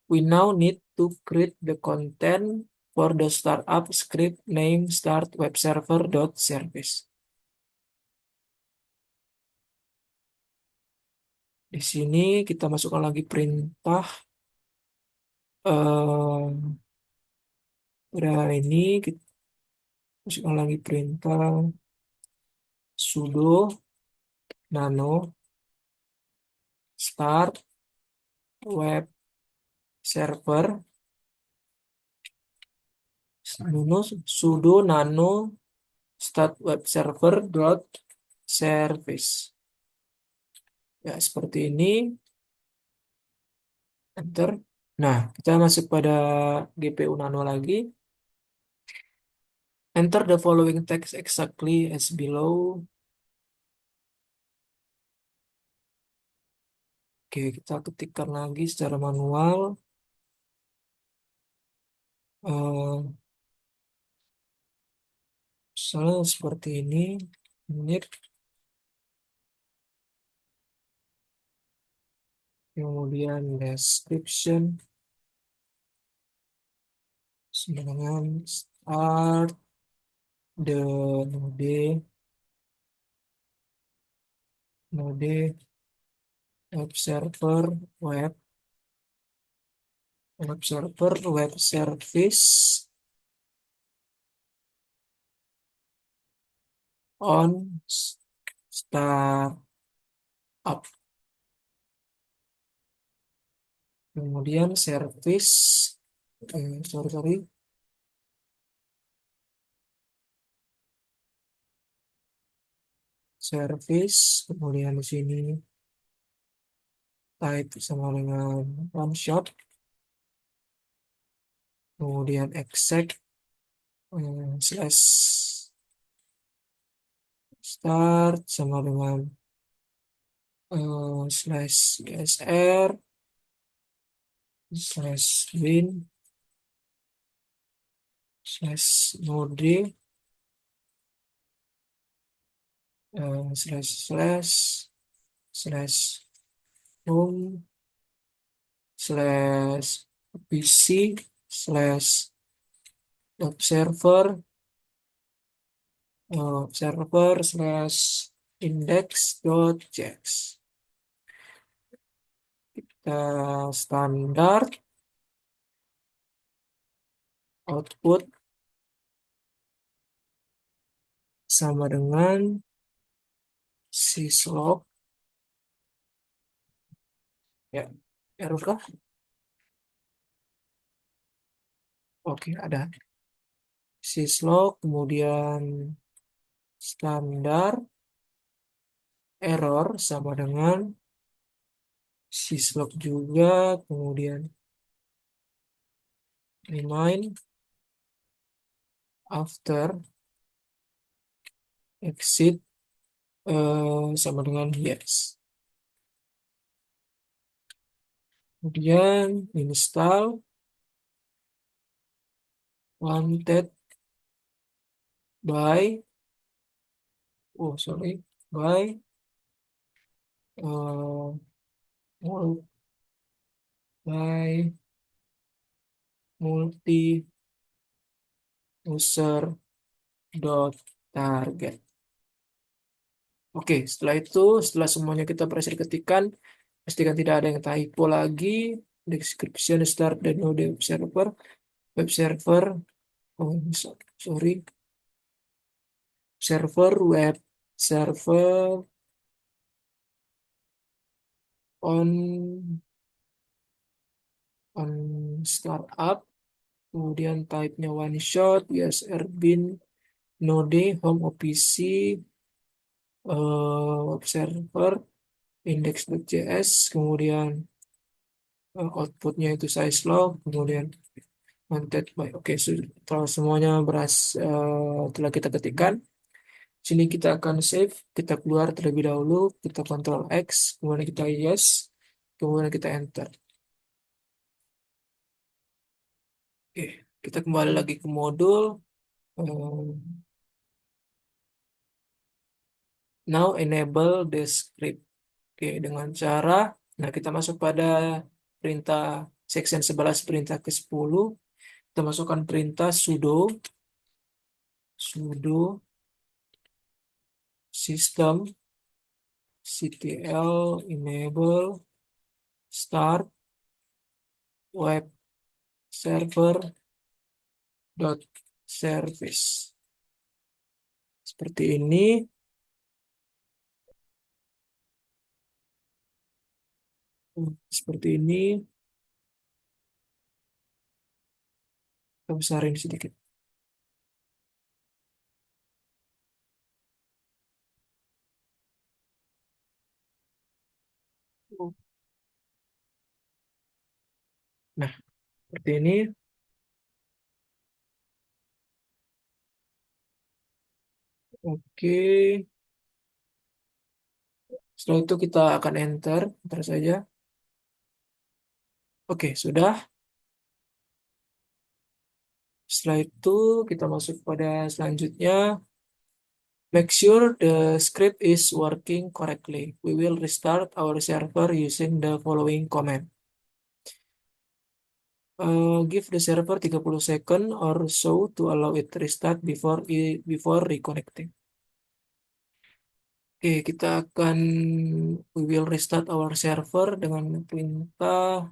A: we now need to create the content for the startup script name start web server.service. Di sini kita masukkan lagi perintah. Udah ini kita masukkan lagi perintah sudo nano start web server sudo nano start web server dot service. Ya, seperti ini. Enter. Nah, kita masuk pada GPU Nano lagi. Enter the following text exactly as below. Oke, kita ketikkan lagi secara manual. Eh, Misalnya seperti ini. Menit. Kemudian description. Dengan start the node web server web service on start up. Kemudian sorry, service, kemudian di sini type sama dengan one shot, kemudian exec slash start sama dengan slash usr slash bin slash node slash home slash pc slash server slash index dot js. Standar output sama dengan syslog, ya, error kah? Oke, ada syslog, kemudian standar error sama dengan syslog juga, kemudian remind after exit sama dengan yes. Kemudian install wanted by, oh sorry, by uh, mul- by multi user dot target. Oke, setelah itu, setelah semuanya kita berhasil ketikkan, pastikan tidak ada yang typo lagi. Description start dan node web server, oh sorry, web server on startup, kemudian type-nya one shot, USR bin, node, home OPC, web server, index.js, kemudian outputnya itu size log, kemudian wanted by. Oke, setelah semuanya telah kita ketikkan, sini kita akan save, kita keluar terlebih dahulu, kita Ctrl X, kemudian kita yes, kemudian kita enter. Oke, kita kembali lagi ke modul. Now enable the script. Oke, dengan cara, nah kita masuk pada perintah section 11 perintah ke-10. Kita masukkan perintah sudo systemctl enable start web server dot service. Seperti ini. Seperti ini. Kita besarin sedikit. Nah, seperti ini. Oke. Setelah itu kita akan enter saja. Oke, sudah. Setelah itu kita masuk pada selanjutnya. Make sure the script is working correctly. We will restart our server using the following command. Give the server 30 second or so to allow it to restart before reconnecting. Oke, kita akan we will restart our server dengan perintah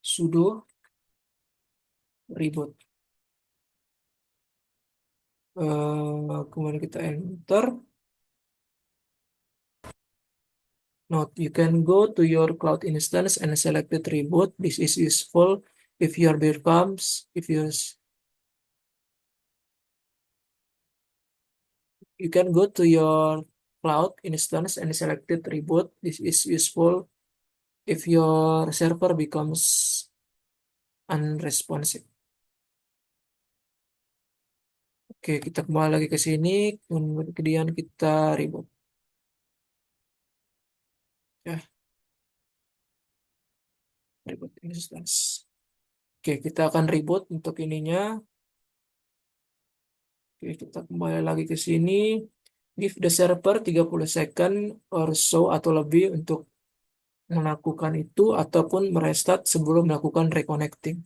A: sudo reboot. Kemudian kita enter. Note, you can go to your cloud instance and select it reboot. This is useful if your build comes, if you you can go to your cloud instance and select it reboot. This is useful if your server becomes unresponsive. Oke, kita kembali lagi ke sini, kemudian kita reboot. Ya, reboot instance. Oke, kita akan reboot untuk ininya. Oke, kita kembali lagi ke sini. Give the server 30 second or so atau lebih untuk melakukan itu ataupun merestart sebelum melakukan reconnecting.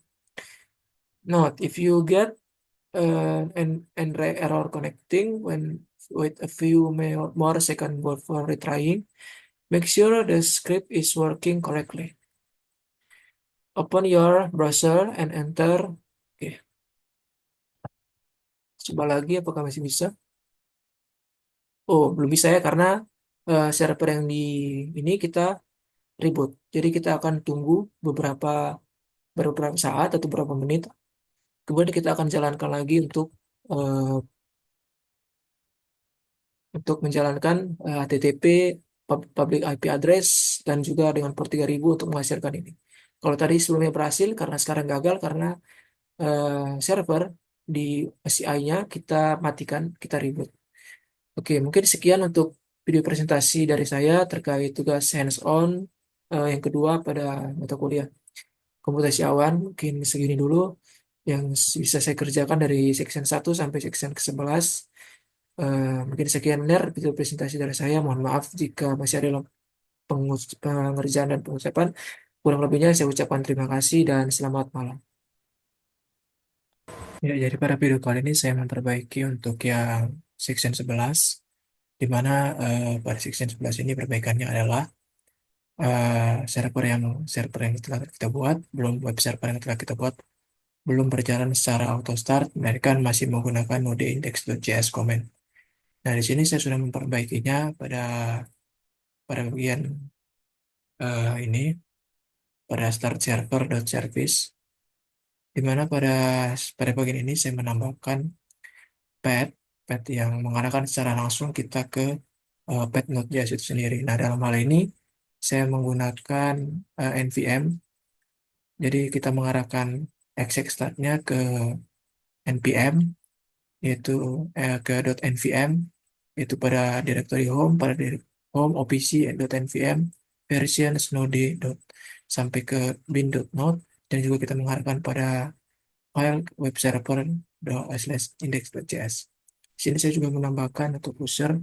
A: Note, if you get an error connecting when with a few more seconds before retrying, make sure the script is working correctly. Open your browser and enter. Oke, coba lagi apakah masih bisa? Oh, belum bisa ya karena server yang di ini kita reboot. Jadi kita akan tunggu beberapa beberapa saat atau beberapa menit. Kemudian kita akan jalankan lagi eh, untuk menjalankan HTTP public IP address dan juga dengan port 3000 untuk menghasilkan ini. Kalau tadi sebelumnya berhasil karena sekarang gagal karena server di CI-nya kita matikan, kita reboot. Oke, mungkin sekian untuk video presentasi dari saya terkait tugas hands-on yang kedua pada mata kuliah komputasi awan. Mungkin segini dulu yang bisa saya kerjakan dari section 1 sampai section ke-11. Mungkin sekian video presentasi dari saya. Mohon maaf jika masih ada pengerjaan dan pengucapan. Kurang lebihnya saya ucapkan terima kasih dan selamat malam. Ya, jadi pada video kali ini saya memperbaiki untuk yang section 11, di mana pada section 11 ini perbaikannya adalah server yang telah kita buat, belum web server yang telah kita buat, belum berjalan secara auto start, melainkan masih menggunakan node index.js comment. Nah, di sini saya sudah memperbaikinya pada bagian ini, pada start server.service, di mana pada bagian ini saya menambahkan path path yang mengarahkan secara langsung kita ke path Node.js itu sendiri. Nah, dalam hal ini saya menggunakan NVM, jadi kita mengarahkan exec startnya ke npm, yaitu ke .nvm, yaitu pada directory home, home opc .nvm version node sampai ke bin.node, dan juga kita mengarahkan pada file web server slash index.js. Di sini saya juga menambahkan untuk user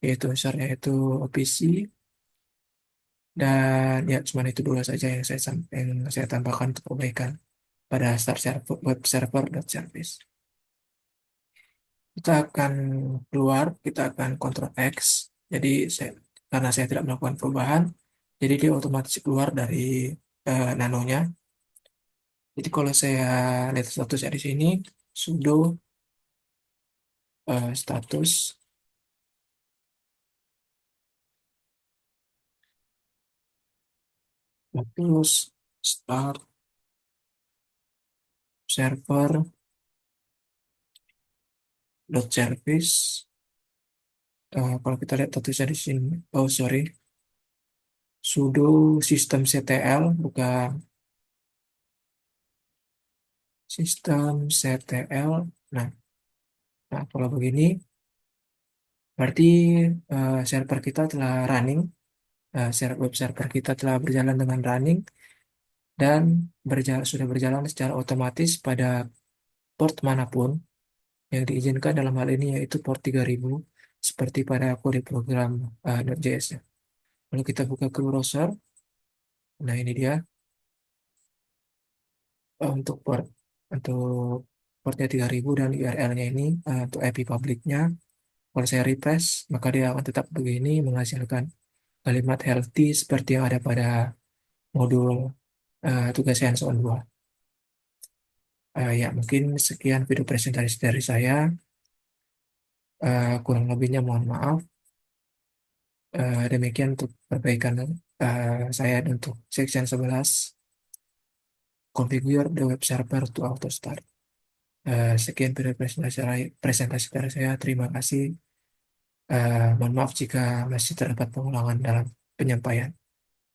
A: yaitu opc, dan ya cuma itu dulu saja yang saya tambahkan untuk perbaikan pada start server web server.service. Kita akan Ctrl X. Jadi karena saya tidak melakukan perubahan, jadi dia otomatis keluar dari nanonya. Jadi kalau saya lihat statusnya di sini, sudo status start server dot service. Kalau kita lihat statusnya di sini, oh sorry, sudo systemctl, bukan systemctl. Nah, kalau begini berarti server kita telah running, web server kita telah berjalan dengan running dan sudah berjalan secara otomatis pada port manapun yang diizinkan dalam hal ini, yaitu port 3000 seperti pada kode program Node.js. Kalau kita buka ke browser, nah ini dia untuk untuk portnya 3000 dan URL-nya ini untuk IP publiknya. Kalau saya refresh, maka dia akan tetap begini menghasilkan kalimat healthy seperti yang ada pada modul tugas hands-on 2. Ya, mungkin sekian video presentasi dari saya. Kurang lebihnya mohon maaf. Demikian untuk perbaikan saya untuk section 11, configure the web server to auto start. Sekian video presentasi dari saya. Terima kasih. Mohon maaf jika masih terdapat pengulangan dalam penyampaian.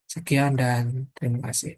A: Sekian dan terima kasih.